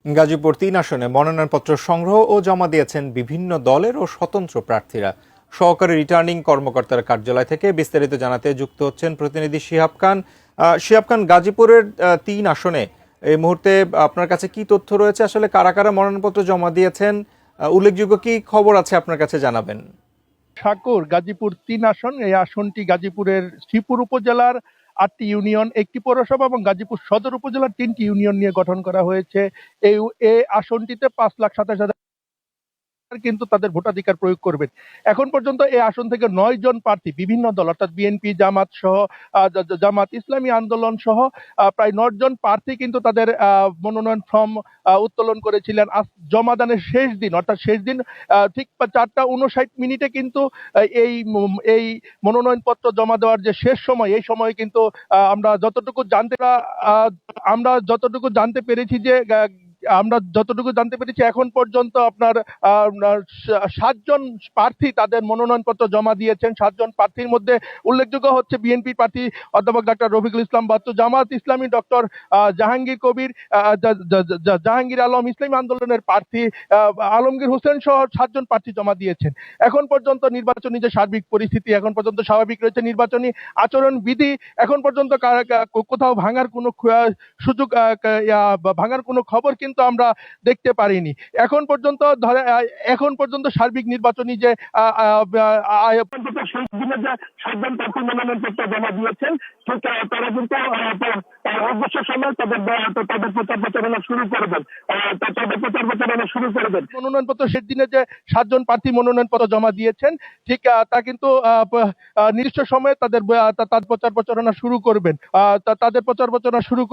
গাজীপুর ৩ আসনে মনোনয়নপত্র সংগ্রহ ও জমা দিয়েছেন বিভিন্ন দলের ও স্বতন্ত্র প্রার্থীরা। সহকারী রিটার্নিং কর্মকর্তার কার্যালয় থেকে বিস্তারিত জানাতে যুক্ত হচ্ছেন প্রতিনিধি শিহাব খান। শিহাব খান, গাজীপুরের ৩ আসনে এই মুহূর্তে আপনার কাছে কি তথ্য রয়েছে? আসলে কারা কারা মনোনয়নপত্র জমা দিয়েছেন, উল্লেখযোগ্য কি খবর আছে আপনার কাছে জানাবেন। ঠাকুর গাজীপুর ৩ আসন, এই আসনটি গাজীপুরের শ্রীপুর উপজেলার ৮টি ইউনিয়ন, একটি পৌরসভা এবং গাজীপুর সদর উপজেলার ৩টি ইউনিয়ন নিয়ে গঠন করা হয়েছে। এই আসনটিতে ৫,২৭,০০০ কিন্তু তাদের ভোটাধিকার প্রয়োগ করবেন। এখন পর্যন্ত এই আসন থেকে ৯ জন প্রার্থী বিভিন্ন দল অর্থাৎ বিএনপি, জামাত সহ জামাত ইসলামী আন্দোলন সহ প্রায় ৯ জন প্রার্থী কিন্তু তাদের মনোনয়ন ফর্ম উত্তোলন করেছিলেন। আজ জমাদানের শেষ দিন অর্থাৎ শেষ দিন ঠিক ৪টা ৫৯ কিন্তু এই মনোনয়নপত্র জমা দেওয়ার যে শেষ সময়, এই সময় কিন্তু আমরা যতটুকু জানতে পেরেছি যে এখন পর্যন্ত আপনার ৭ জন প্রার্থী তাদের মনোনয়নপত্র জমা দিয়েছেন। ৭ জন প্রার্থীর মধ্যে উল্লেখযোগ্য হচ্ছে বিএনপি প্রার্থী অধ্যাপক ডাক্তার রফিকুল ইসলাম বাচ্চু, জামাত ইসলামী ডক্টর জাহাঙ্গীর কবির, জাহাঙ্গীর আলম, ইসলামী আন্দোলনের প্রার্থী আলমগীর হোসেন সহ ৭ জন প্রার্থী জমা দিয়েছেন। এখন পর্যন্ত নির্বাচনী যে সার্বিক পরিস্থিতি এখন পর্যন্ত স্বাভাবিক রয়েছে। নির্বাচনী আচরণ বিধি এখন পর্যন্ত কোথাও ভাঙার কোনো সুযোগ ভাঙার কোনো খবর কিন্তু আমরা দেখতে পারিনি। এখন পর্যন্ত সার্বিক নির্বাচনী যে শেষ দিনে যে ৭ জন প্রার্থী মনোনয়নপত্র জমা দিয়েছেন, ঠিক তারা কিন্তু অবশ্য সময় তাদের প্রচার প্রচারণা শুরু করবেন। মনোনয়নপত্র শেষ দিনে যে ৭ জন প্রার্থী মনোনয়নপত্র জমা দিয়েছেন, ঠিক তা কিন্তু নির্দিষ্ট সময়ে তাদের প্রচার প্রচারণা শুরু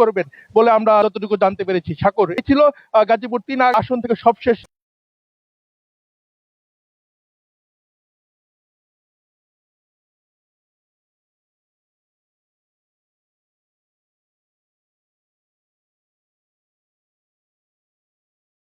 করবেন বলে আমরা যতটুকু জানতে পেরেছি। সাগর, এই ছিল গাজীপুর ৩ আসন থেকে সবশেষ